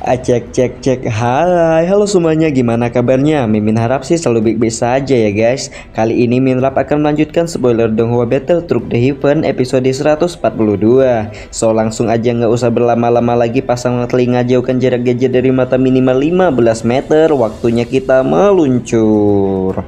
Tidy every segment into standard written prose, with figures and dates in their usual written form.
Cek cek cek. Hai, halo semuanya, gimana kabarnya? Mimin harap sih selalu baik-baik saja ya guys. Kali ini Minrap akan melanjutkan spoiler Donghua Battle Truck The Heaven episode 142. So langsung aja, nggak usah berlama-lama lagi, pasang telinga, jauhkan jarak gadget dari mata minimal 15 meter. Waktunya kita meluncur.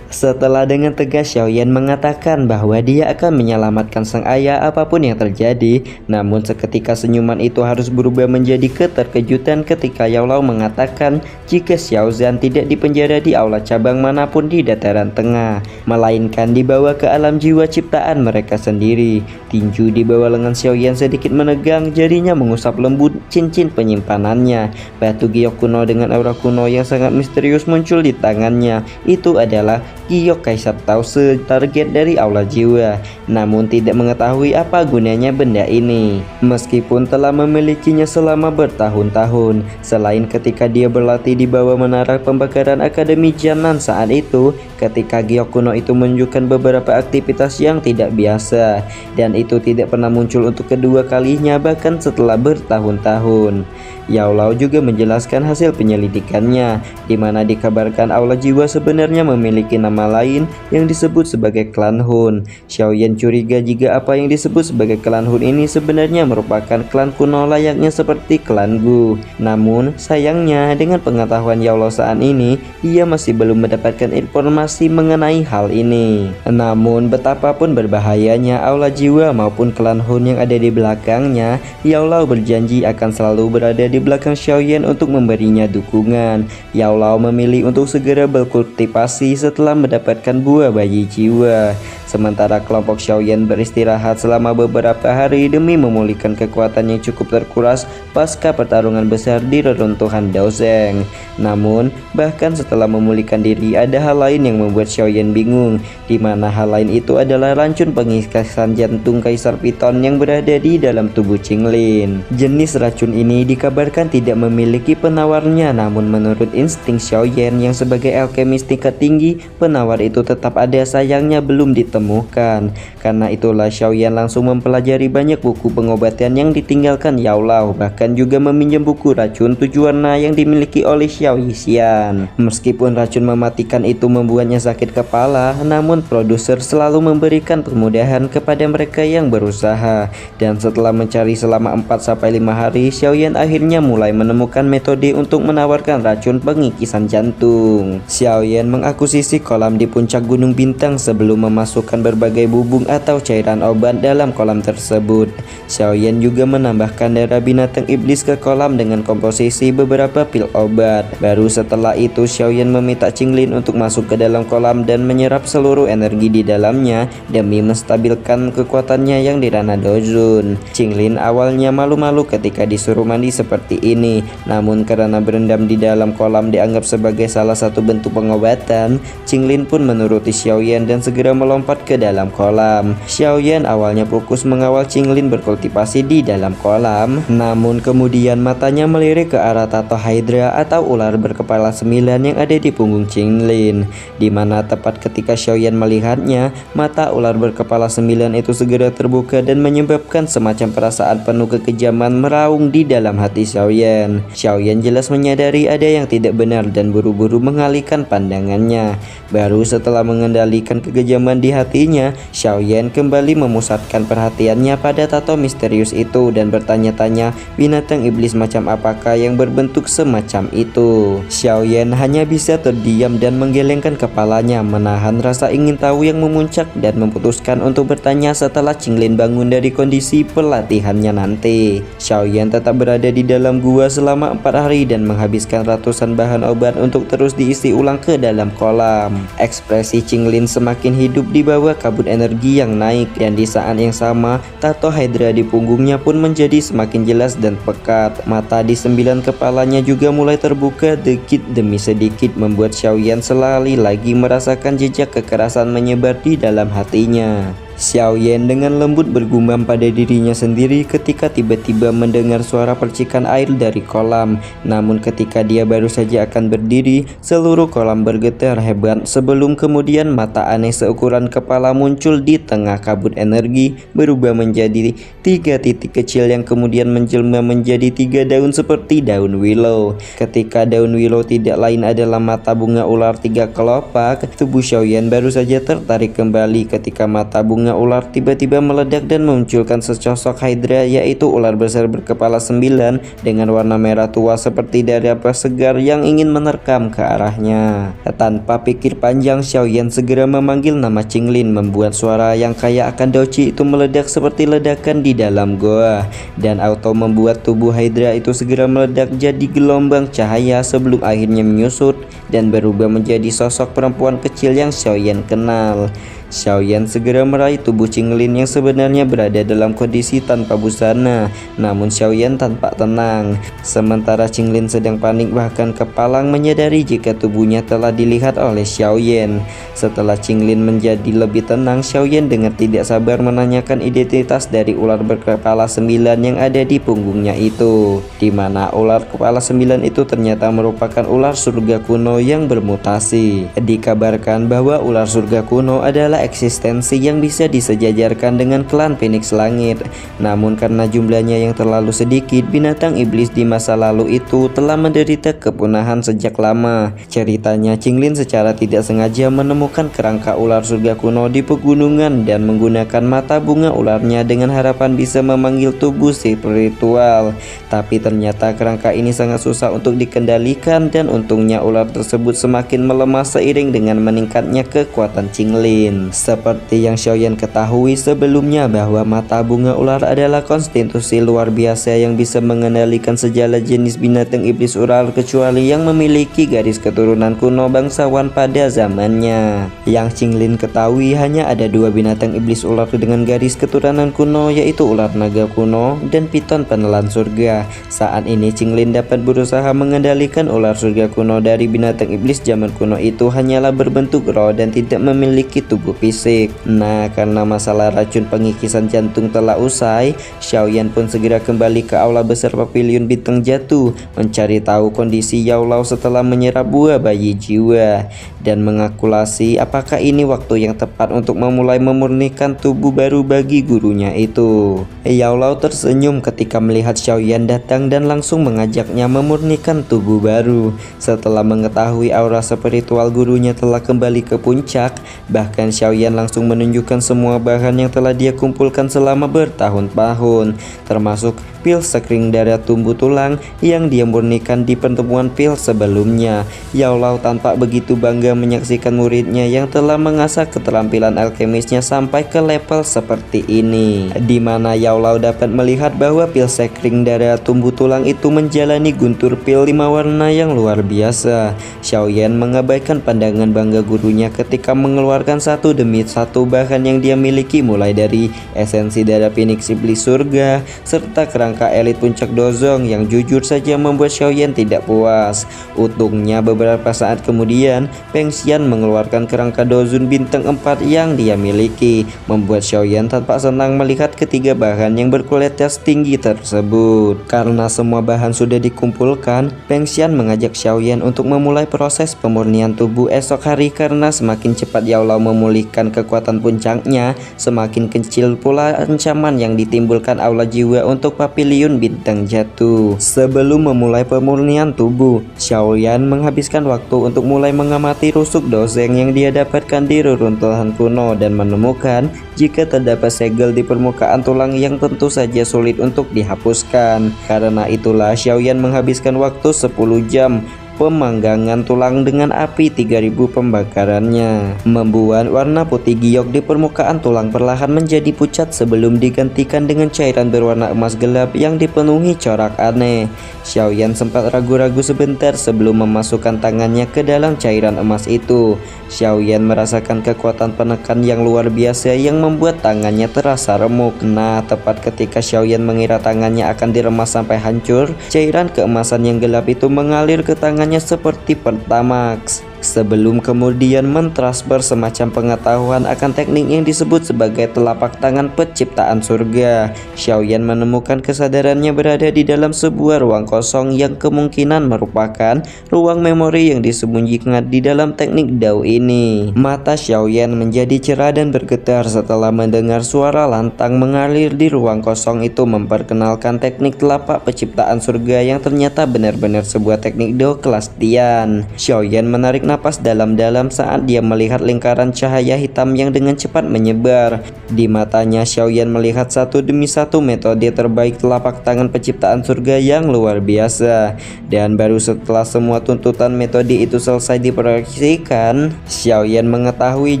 Setelah dengan tegas Xiaoyan mengatakan bahwa dia akan menyelamatkan sang ayah apapun yang terjadi, namun seketika senyuman itu harus berubah menjadi keterkejutan ketika Yao Lao mengatakan jika Xiao Zhan tidak dipenjara di aula cabang manapun di dataran tengah, melainkan dibawa ke alam jiwa ciptaan mereka sendiri. Tinju di bawah lengan Xiaoyan sedikit menegang, jarinya mengusap lembut cincin penyimpanannya. Batu giok kuno dengan aura kuno yang sangat misterius muncul di tangannya. Itu adalah giok Kaisar Tao target dari aula jiwa, namun tidak mengetahui apa gunanya benda ini. Meskipun telah memilikinya selama bertahun-tahun, selain ketika dia berlatih di bawah menara pembakaran Akademi Jianan saat itu, ketika giok kuno itu menunjukkan beberapa aktivitas yang tidak biasa, dan itu tidak pernah muncul untuk kedua kalinya bahkan setelah bertahun-tahun. Yao Lao juga menjelaskan hasil penyelidikannya, di mana dikabarkan aula jiwa sebenarnya memiliki nama lain yang disebut sebagai klan Hun. Xiaoyan curiga jika apa yang disebut sebagai klan Hun ini sebenarnya merupakan klan kuno layaknya seperti klan Gu. Namun sayangnya dengan pengetahuan Yao Lao saat ini, ia masih belum mendapatkan informasi mengenai hal ini. Namun betapapun berbahayanya aula jiwa maupun klan Hun yang ada di belakangnya, Yao Lao berjanji akan selalu berada di belakang Xiaoyan untuk memberinya dukungan. Yao Lao memilih untuk segera berkultivasi setelah mendapatkan buah bayi jiwa. Sementara kelompok Xiaoyan beristirahat selama beberapa hari demi memulihkan kekuatan yang cukup terkuras pasca pertarungan besar di reruntuhan Daozeng. Namun, bahkan setelah memulihkan diri, ada hal lain yang membuat Xiaoyan bingung, di mana hal lain itu adalah racun pengiskasan jantung Kaisar Piton yang berada di dalam tubuh Qinglin. Jenis racun ini dikabarkan tidak memiliki penawarnya, namun menurut insting Xiaoyan yang sebagai alkemis tingkat tinggi, penawar itu tetap ada, sayangnya belum ditemukan. Karena itulah Xiaoyan langsung mempelajari banyak buku pengobatan yang ditinggalkan Yao Lao, bahkan juga meminjam buku racun 7 warna yang dimiliki oleh Xiao Yixian. Meskipun racun mematikan itu membuatnya sakit kepala, namun produser selalu memberikan kemudahan kepada mereka yang berusaha. Dan setelah mencari selama 4-5 hari, Xiaoyan akhirnya mulai menemukan metode untuk menawarkan racun pengikisan jantung. Xiaoyan mengakuisisi kolam di puncak Gunung Bintang sebelum memasukkan berbagai bubung atau cairan obat dalam kolam tersebut. Xiaoyan juga menambahkan darah binatang iblis ke kolam dengan komposisi beberapa pil obat. Baru setelah itu Xiaoyan meminta Qinglin untuk masuk ke dalam kolam dan menyerap seluruh energi di dalamnya demi menstabilkan kekuatannya yang di ranah Dozun. Qinglin awalnya malu-malu ketika disuruh mandi seperti ini, namun karena berendam di dalam kolam dianggap sebagai salah satu bentuk pengobatan, Qinglin pun menuruti Xiaoyan dan segera melompat ke dalam kolam. Xiaoyan awalnya fokus mengawal Qinglin berkultivasi di dalam kolam, namun kemudian matanya melirik ke arah tato Hydra atau ular berkepala 9 yang ada di punggung Qinglin, di mana tepat ketika Xiaoyan melihatnya, mata ular berkepala 9 itu segera terbuka dan menyebabkan semacam perasaan penuh kekejaman meraung di dalam hati Xiaoyan. Xiaoyan jelas menyadari ada yang tidak benar dan buru-buru mengalihkan pandangannya. Baru setelah mengendalikan kekejaman di hatinya, Xiaoyan kembali memusatkan perhatiannya pada tato misterius itu dan bertanya-tanya binatang iblis macam apakah yang berbentuk semacam itu. Xiaoyan hanya bisa terdiam dan menggelengkan kepalanya, menahan rasa ingin tahu yang memuncak dan memutuskan untuk bertanya setelah Qinglin bangun dari kondisi pelatihannya nanti. Xiaoyan tetap berada di dalam gua selama 4 hari dan menghabiskan ratusan bahan obat untuk terus diisi ulang ke dalam kolam. Ekspresi Qinglin semakin hidup di bawah kabut energi yang naik, dan di saat yang sama tato Hydra di punggungnya pun menjadi semakin jelas dan pekat. Mata di 9 kepalanya juga mulai terbuka sedikit demi sedikit, membuat Xiaoyan sekali lagi merasakan jejak kekerasan menyebar di dalam hatinya. Xiao Yan dengan lembut bergumam pada dirinya sendiri ketika tiba-tiba mendengar suara percikan air dari kolam. Namun ketika dia baru saja akan berdiri, seluruh kolam bergetar hebat sebelum kemudian mata aneh seukuran kepala muncul di tengah kabut energi, berubah menjadi 3 titik kecil yang kemudian menjelma menjadi 3 daun seperti daun willow. Ketika daun willow tidak lain adalah mata bunga ular 3 kelopak, tubuh Xiao Yan baru saja tertarik kembali ketika mata bunga ular tiba-tiba meledak dan memunculkan sesosok Hydra, yaitu ular besar berkepala 9 dengan warna merah tua seperti dari api segar yang ingin menerkam ke arahnya. Tanpa pikir panjang, Xiao Yan segera memanggil nama Qinglin, membuat suara yang kayak akan doci itu meledak seperti ledakan di dalam goa, dan auto membuat tubuh Hydra itu segera meledak jadi gelombang cahaya sebelum akhirnya menyusut dan berubah menjadi sosok perempuan kecil yang Xiao Yan kenal. Xiao Yan segera meraih tubuh Qinglin yang sebenarnya berada dalam kondisi tanpa busana, namun Xiao Yan tampak tenang. Sementara Qinglin sedang panik, bahkan kepalang menyadari jika tubuhnya telah dilihat oleh Xiao Yan. Setelah Qinglin menjadi lebih tenang, Xiao Yan dengan tidak sabar menanyakan identitas dari ular berkepala 9 yang ada di punggungnya itu, di mana ular kepala 9 itu ternyata merupakan ular surga kuno yang bermutasi. Dikabarkan bahwa ular surga kuno adalah eksistensi yang bisa disejajarkan dengan klan Phoenix Langit. Namun karena jumlahnya yang terlalu sedikit, binatang iblis di masa lalu itu telah menderita kepunahan sejak lama. Ceritanya, Qinglin secara tidak sengaja menemukan kerangka ular surga kuno di pegunungan dan menggunakan mata bunga ularnya dengan harapan bisa memanggil tubuh spiritual. Tapi ternyata kerangka ini sangat susah untuk dikendalikan, dan untungnya ular tersebut semakin melemah seiring dengan meningkatnya kekuatan Qinglin. Seperti yang Xiao Yan ketahui sebelumnya bahwa mata bunga ular adalah konstitusi luar biasa yang bisa mengendalikan segala jenis binatang iblis ular kecuali yang memiliki garis keturunan kuno bangsawan pada zamannya. Yang Qinglin ketahui hanya ada 2 binatang iblis ular dengan garis keturunan kuno, yaitu ular naga kuno dan piton penelan surga. Saat ini Qinglin dapat berusaha mengendalikan ular surga kuno dari binatang iblis zaman kuno itu hanyalah berbentuk roh dan tidak memiliki tubuh fisik. Nah, karena masalah racun pengikisan jantung telah usai, Xiao Yan pun segera kembali ke aula besar pavilion bintang jatuh, mencari tahu kondisi Yao Lao setelah menyerap buah bayi jiwa, dan mengakulasi apakah ini waktu yang tepat untuk memulai memurnikan tubuh baru bagi gurunya itu. Yao Lao tersenyum ketika melihat Xiao Yan datang dan langsung mengajaknya memurnikan tubuh baru. Setelah mengetahui aura spiritual gurunya telah kembali ke puncak, bahkan Xiao Yan langsung menunjukkan semua bahan yang telah dia kumpulkan selama bertahun-tahun, termasuk pil sekring darah tumbuh tulang yang dia murnikan di pertemuan pil sebelumnya. Yao Lao tampak begitu bangga menyaksikan muridnya yang telah mengasah keterampilan alkemisnya sampai ke level seperti ini, di mana Yao Lao dapat melihat bahwa pil sekring darah tumbuh tulang itu menjalani guntur pil 5 warna yang luar biasa. Xiao Yan mengabaikan pandangan bangga gurunya ketika mengeluarkan satu demi satu bahan yang dia miliki, mulai dari esensi darah Phoenix iblis surga serta kerangka elit puncak dozong yang jujur saja membuat Xiao Yan tidak puas. Untungnya beberapa saat kemudian Peng Xian mengeluarkan kerangka dozun bintang 4 yang dia miliki, membuat Xiao Yan tampak senang melihat ketiga bahan yang berkualitas tinggi tersebut. Karena semua bahan sudah dikumpulkan, Peng Xian mengajak Xiao Yan untuk memulai proses pemurnian tubuh esok hari, karena semakin cepat Yao Lao memulihkan kekuatan puncaknya, semakin kecil pula ancaman yang ditimbulkan aula jiwa untuk pavilion bintang jatuh. Sebelum memulai pemurnian tubuh, Xiao Yan menghabiskan waktu untuk mulai mengamati rusuk doseng yang dia dapatkan di reruntuhan kuno dan menemukan jika terdapat segel di permukaan tulang yang tentu saja sulit untuk dihapuskan. Karena itulah Xiao Yan menghabiskan waktu 10 jam pemanggangan tulang dengan api 3000 pembakarannya, membuat warna putih giok di permukaan tulang perlahan menjadi pucat sebelum digantikan dengan cairan berwarna emas gelap yang dipenuhi corak aneh. Xiao Yan sempat ragu-ragu sebentar sebelum memasukkan tangannya ke dalam cairan emas itu. Xiao Yan merasakan kekuatan penekan yang luar biasa yang membuat tangannya terasa remuk. Nah, tepat ketika Xiao Yan mengira tangannya akan diremas sampai hancur, cairan keemasan yang gelap itu mengalir ke tangannya seperti pertamax. sebelum kemudian mentransfer semacam pengetahuan akan teknik yang disebut sebagai telapak tangan penciptaan surga. Xiaoyan menemukan kesadarannya berada di dalam sebuah ruang kosong yang kemungkinan merupakan ruang memori yang disembunyikan di dalam teknik Dao ini. Mata Xiaoyan menjadi cerah dan bergetar setelah mendengar suara lantang mengalir di ruang kosong itu memperkenalkan teknik telapak penciptaan surga yang ternyata benar-benar sebuah teknik Dao kelas Tian. Xiaoyan menarik napas dalam-dalam saat dia melihat lingkaran cahaya hitam yang dengan cepat menyebar. Di matanya Xiaoyan melihat satu demi satu metode terbaik telapak tangan penciptaan surga yang luar biasa. Dan baru setelah semua tuntutan metode itu selesai diproyeksikan, Xiaoyan mengetahui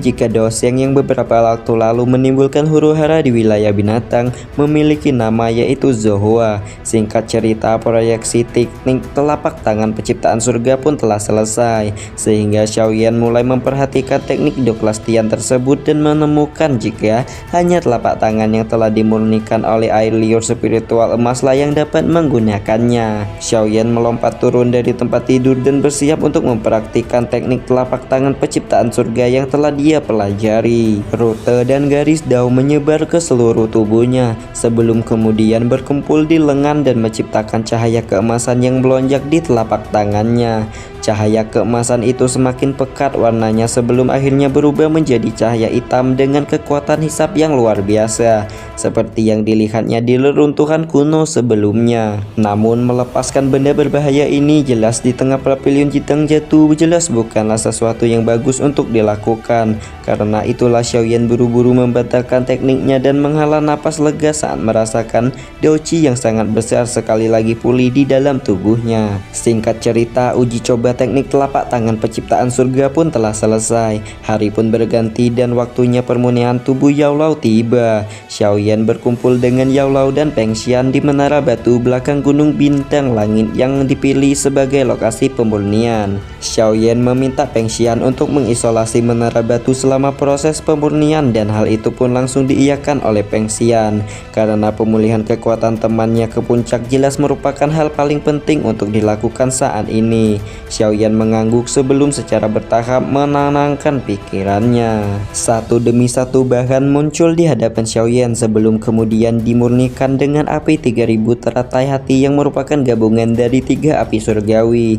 jika dosen yang beberapa waktu lalu menimbulkan huru-hara di wilayah binatang memiliki nama yaitu Zohua. Singkat cerita, proyeksi teknik telapak tangan penciptaan surga pun telah selesai, sehingga Xiaoyan mulai memperhatikan teknik Dao kelas Tian tersebut dan menemukan jika hanya telapak tangan yang telah dimurnikan oleh air liur spiritual emaslah yang dapat menggunakannya. Xiaoyan melompat turun dari tempat tidur dan bersiap untuk mempraktikkan teknik telapak tangan penciptaan surga yang telah dia pelajari. Rute dan garis Dao menyebar ke seluruh tubuhnya sebelum kemudian berkumpul di lengan dan menciptakan cahaya keemasan yang melonjak di telapak tangannya. Cahaya keemasan itu semakin pekat warnanya sebelum akhirnya berubah menjadi cahaya hitam dengan kekuatan hisap yang luar biasa, seperti yang dilihatnya di reruntuhan kuno sebelumnya. Namun melepaskan benda berbahaya ini jelas di tengah pavilion Jitang jatuh jelas bukanlah sesuatu yang bagus untuk dilakukan. Karena itulah Xiaoyan buru-buru membatalkan tekniknya dan menghela napas lega saat merasakan Dao Qi yang sangat besar sekali lagi pulih di dalam tubuhnya. Singkat cerita, uji coba teknik telapak tangan penciptaan surga pun telah selesai. Hari pun berganti dan waktunya permunian tubuh Yao Lao tiba. Xiaoyan berkumpul dengan Yao Lao dan Peng Xian di menara batu belakang gunung bintang langit yang dipilih sebagai lokasi pemurnian. Xiaoyan meminta Peng Xian untuk mengisolasi menara batu selama proses pemurnian dan hal itu pun langsung diiyakan oleh Peng Xian karena pemulihan kekuatan temannya ke puncak jelas merupakan hal paling penting untuk dilakukan saat ini. Xiaoyan mengangguk sebelum secara bertahap menenangkan pikirannya. Satu demi satu bahan muncul di hadapan Xiaoyan sebelum kemudian dimurnikan dengan api 3000 teratai hati yang merupakan gabungan dari 3 api surgawi.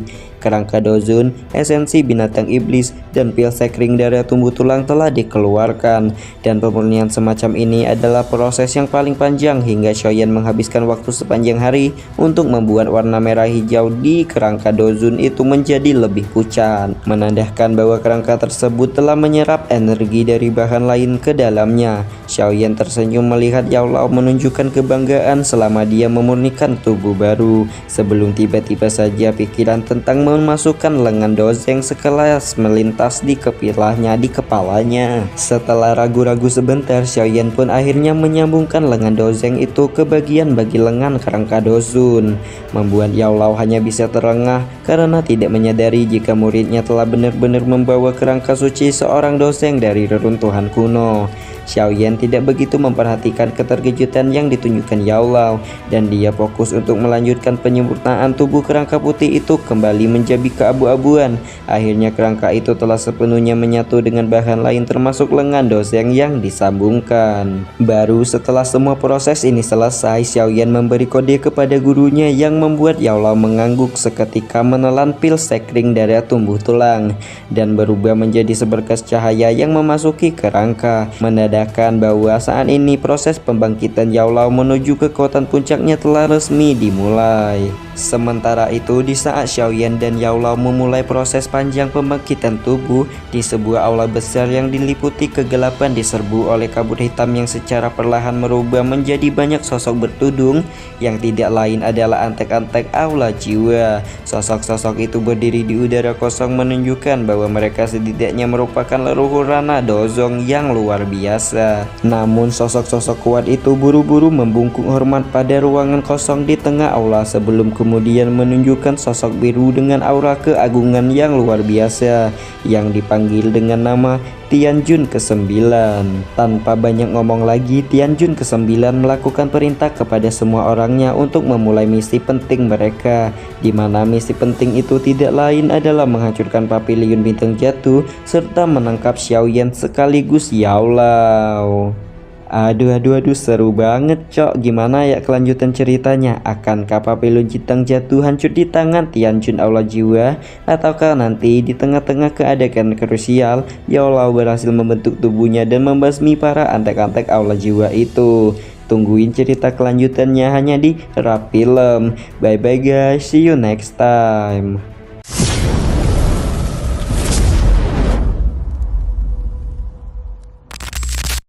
Kerangka dozun, esensi binatang iblis, dan pil sekring darah tumbuh tulang telah dikeluarkan. Dan pemurnian semacam ini adalah proses yang paling panjang hingga Xiaoyan menghabiskan waktu sepanjang hari untuk membuat warna merah hijau di kerangka dozun itu menjadi lebih pucat, menandakan bahwa kerangka tersebut telah menyerap energi dari bahan lain ke dalamnya. Xiaoyan tersenyum melihat Yao Lao menunjukkan kebanggaan selama dia memurnikan tubuh baru, sebelum tiba-tiba saja pikiran tentang memasukkan lengan dozeng sekelas melintas di kepalanya. Setelah ragu-ragu sebentar, Xiaoyan pun akhirnya menyambungkan lengan dozeng itu ke bagian bagi lengan kerangka dozun, membuat Yao Lao hanya bisa terengah karena tidak menyadari jika muridnya telah benar-benar membawa kerangka suci seorang dozeng dari reruntuhan kuno. Xiaoyan tidak begitu memperhatikan keterkejutan yang ditunjukkan Yao Lao dan dia fokus untuk melanjutkan penyempurnaan tubuh kerangka putih itu kembali menjadi keabu-abuan. Akhirnya kerangka itu telah sepenuhnya menyatu dengan bahan lain termasuk lengan dozeng yang disambungkan. Baru setelah semua proses ini selesai, Xiaoyan memberi kode kepada gurunya yang membuat Yao Lao mengangguk seketika menelan pil sekring darah tumbuh tulang dan berubah menjadi seberkas cahaya yang memasuki kerangka, menandakan bahwa saat ini proses pembangkitan Yao Lao menuju kekuatan puncaknya telah resmi dimulai. Sementara itu, di saat Xiaoyan dan Yao Lao memulai proses panjang pembangkitan tubuh di sebuah aula besar yang diliputi kegelapan diserbu oleh kabut hitam yang secara perlahan merubah menjadi banyak sosok bertudung yang tidak lain adalah antek-antek aula jiwa. Sosok-sosok itu berdiri di udara kosong menunjukkan bahwa mereka setidaknya merupakan leluhur Rana Dozong yang luar biasa. Namun sosok-sosok kuat itu buru-buru membungkuk hormat pada ruangan kosong di tengah aula sebelum kemudian menunjukkan sosok biru dengan aura keagungan yang luar biasa yang dipanggil dengan nama Tianjun ke-9. Tanpa banyak ngomong lagi, Tianjun ke-9 melakukan perintah kepada semua orangnya untuk memulai misi penting mereka, di mana misi penting itu tidak lain adalah menghancurkan Paviliun Bintang Jatuh serta menangkap Xiaoyan sekaligus Yao Lao. Aduh, seru banget cok. Gimana ya kelanjutan ceritanya? Akankah Paviliun Bintang Jatuh hancur di tangan Tianjun Aula Jiwa? Ataukah nanti di tengah-tengah keadaan krusial Yao Lao berhasil membentuk tubuhnya dan membasmi para antek-antek Aula Jiwa itu? Tungguin cerita kelanjutannya hanya di Rap Film. Bye bye guys, see you next time.